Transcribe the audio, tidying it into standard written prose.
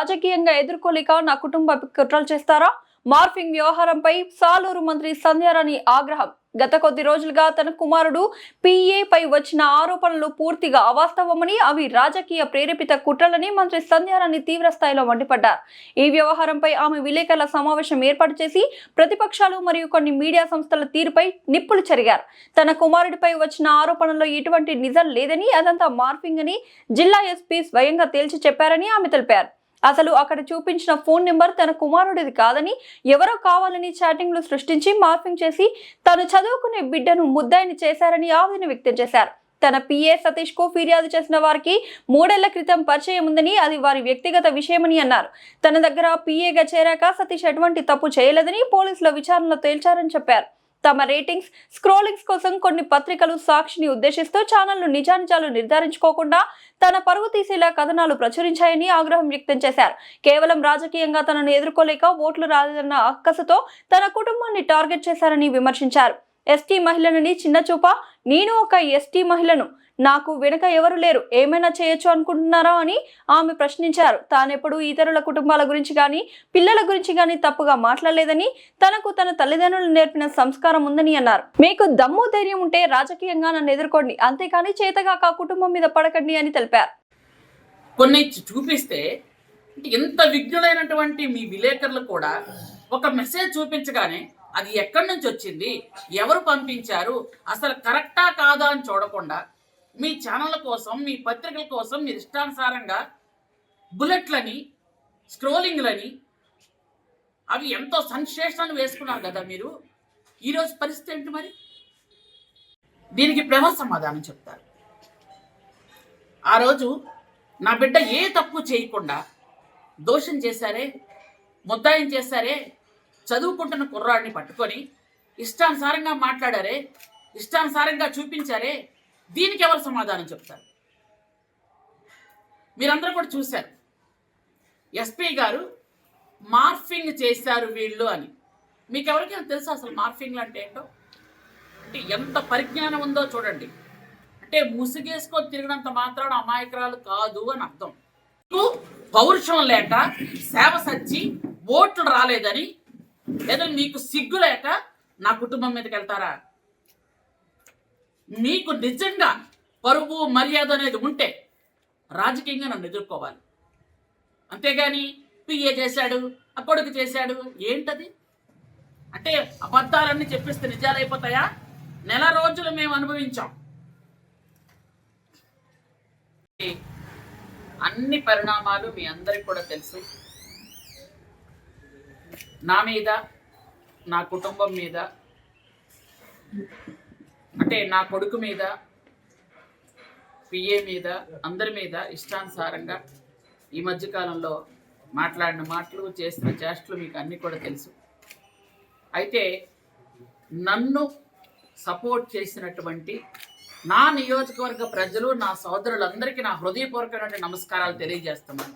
రాజకీయంగా ఎదుర్కోలేక నా కుటుంబ కుట్రలు చేస్తారా? మార్ఫింగ్ వ్యవహారంపై సాలూరు మంత్రి సంధ్యారాణి ఆగ్రహం. గత కొద్ది రోజులుగా తన కుమారుడు పిఏ పై వచ్చిన ఆరోపణలు పూర్తిగా అవాస్తవమని, అవి రాజకీయ ప్రేరేపిత కుట్రలని మంత్రి సంధ్యారాణి తీవ్ర స్థాయిలో మండిపడ్డారు. ఈ వ్యవహారంపై ఆమె విలేకరుల సమావేశం ఏర్పాటు చేసి ప్రతిపక్షాలు మరియు కొన్ని మీడియా సంస్థల తీరుపై నిప్పులు చెరిగారు. తన కుమారుడిపై వచ్చిన ఆరోపణల్లో ఎటువంటి నిజం లేదని, అదంతా మార్ఫింగ్ అని జిల్లా ఎస్పీ స్వయంగా తేల్చి చెప్పారని ఆమె తెలిపారు. అసలు అక్కడ చూపించిన ఫోన్ నెంబర్ తన కుమారుడిది కాదని, ఎవరో కావాలని చాటింగ్లు సృష్టించి మార్ఫింగ్ చేసి తను చదువుకునే బిడ్డను ముద్దాయిని చేశారని ఆవేదన వ్యక్తం చేశారు. తన పిఏ సతీష్ కు ఫిర్యాదు చేసిన వారికి 3 ఏళ్ల క్రితం పరిచయం ఉందని, అది వారి వ్యక్తిగత విషయమని అన్నారు. తన దగ్గర పిఏగా చేరాక సతీష్ ఎటువంటి తప్పు చేయలేదని పోలీసుల విచారణలో తేల్చారని చెప్పారు. తమ రేటింగ్స్, స్క్రోలింగ్స్ కోసం కొన్ని పత్రికలు సాక్షిని ఉద్దేశిస్తూ ఛానళ్లు నిజానిజాలు నిర్ధారించుకోకుండా తన పరువు తీసేలా కథనాలు ప్రచురించాయని ఆగ్రహం వ్యక్తం చేశారు. కేవలం రాజకీయంగా తనను ఎదుర్కోలేక ఓట్లు రాలేదన్న అక్కసుతో తన కుటుంబాన్ని టార్గెట్ చేశారని విమర్శించారు. ఎస్టీ మహిళనని చిన్నచూప, నేను ఒక ఎస్టీ మహిళను, నాకు వెనుక ఎవరు లేరు, ఏమైనా చేయొచ్చు అనుకుంటున్నారా అని ఆమె ప్రశ్నించారు. తానెప్పుడు ఇతరుల కుటుంబాల గురించి కానీ పిల్లల గురించి కానీ తప్పుగా మాట్లాడలేదని, తనకు తన తల్లిదండ్రులు నేర్పిన సంస్కారం ఉందని అన్నారు. మీకు దమ్ము ధైర్యం ఉంటే రాజకీయంగా నన్ను ఎదుర్కోండి, అంతేకాని చేతగాక కుటుంబం మీద పడకండి అని తెలిపారు. కొన్ని చూపిస్తే ఇంత విజ్ఞులైనటువంటి మీ విలేకరులు కూడా ఒక మెసేజ్ చూపించగానే అది ఎక్కడి నుంచి వచ్చింది, ఎవరు పంపించారు, అసలు కరెక్టా కాదా అని చూడకుండా మీ ఛానళ్ళ కోసం, మీ పత్రికల కోసం మీరు ఇష్టానుసారంగా బుల్లెట్లని, స్క్రోలింగ్లని, అవి ఎంతో సెన్సేషనల్ వేసుకున్నారు కదా మీరు. ఈరోజు పరిస్థితి ఏంటి మరి? దీనికి ఎవరు సమాధానం చెప్తారు? ఆ రోజు నా బిడ్డ ఏ తప్పు చేయకుండా దోషం చేశారే, ముద్దాయం చేశారే, చదువుకుంటున్న కుర్రాడిని పట్టుకొని ఇష్టానుసారంగా మాట్లాడారే, ఇష్టానుసారంగా చూపించారే, దీనికి ఎవరు సమాధానం చెప్తారు? మీరందరూ కూడా చూశారు, ఎస్పీ గారు మార్ఫింగ్ చేశారు వీళ్ళు అని. మీకు ఎవరికైనా తెలుసా అసలు మార్ఫింగ్లు అంటే ఏంటో? అంటే ఎంత పరిజ్ఞానం ఉందో చూడండి. అంటే ముసుగేసుకొని తిరిగినంత మాత్రాన అమాయకురాలు కాదు అని అర్థం. పౌరుషం లేక, సేవ సచ్చి ఓట్లు రాలేదని, లేదా మీకు సిగ్గు లేక నా కుటుంబం మీదకి వెళ్తారా? మీకు నిజంగా పరువు మర్యాద అనేది ఉంటే రాజకీయంగా నన్ను ఎదుర్కోవాలి. అంతేగాని పిఏ చేశాడు, ఆ కొడుకు చేశాడు ఏంటది? అంటే అబద్ధాలన్నీ చెప్పిస్తే నిజాలు అయిపోతాయా? నెల రోజులు మేము అనుభవించాం. అన్ని పరిణామాలు మీ అందరికి కూడా తెలుసు. నా మీద, నా కుటుంబం మీద, అంటే నా కొడుకు మీద, పిఏ మీద, అందరి మీద ఇష్టానుసారంగా ఈ మధ్యకాలంలో మాట్లాడిన మాటలు, చేసిన చేష్టలు మీకు అన్నీ కూడా తెలుసు. అయితే నన్ను సపోర్ట్ చేసినటువంటి నా నియోజకవర్గ ప్రజలు, నా సోదరులందరికీ నా హృదయపూర్వకమైన నమస్కారాలు తెలియజేస్తున్నాను.